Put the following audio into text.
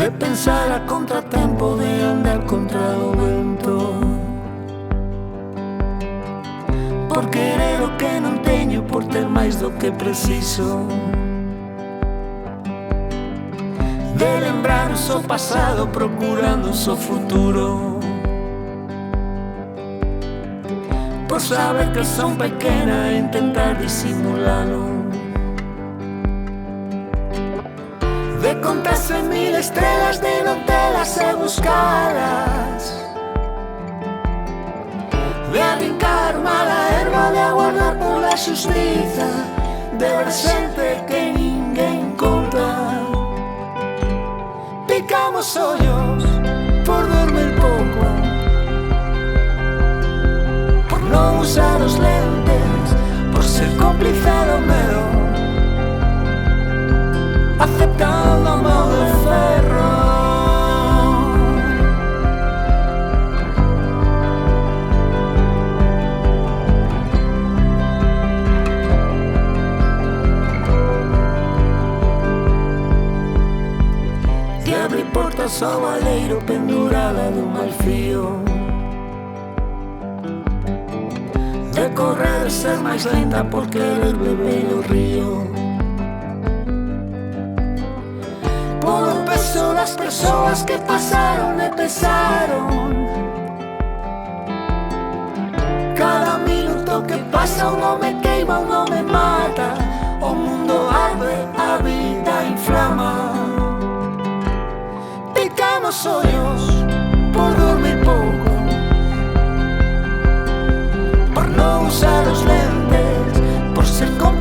de pensar a contratempo, de andar contra o vento, por querer o que non teño, por ter máis do que preciso, de lembrar o seu pasado procurando o seu futuro, por saber que son pequena e intentar disimulalo, de contarse 1000 estrelas, de non telas e buscalas, de arrincar mala erva, de aguardar pola xustiza, de ver xente que ninguén conta. Picamos ollos por dormir pouco, por non usar os lentes, por ser cómplice do medo, aceptando a mão de ferro. De abrir portas ao baleiro pendurada dun mal fío, de correr e ser máis lenta por querer beber o río, polo peso das persoas que pasaron e pesaron. Cada minuto que pasa un home queima, un home mata, o mundo arde, a vida inflama. Picamos ollos por dormir pouco, por non usar os lentes, por ser cómplice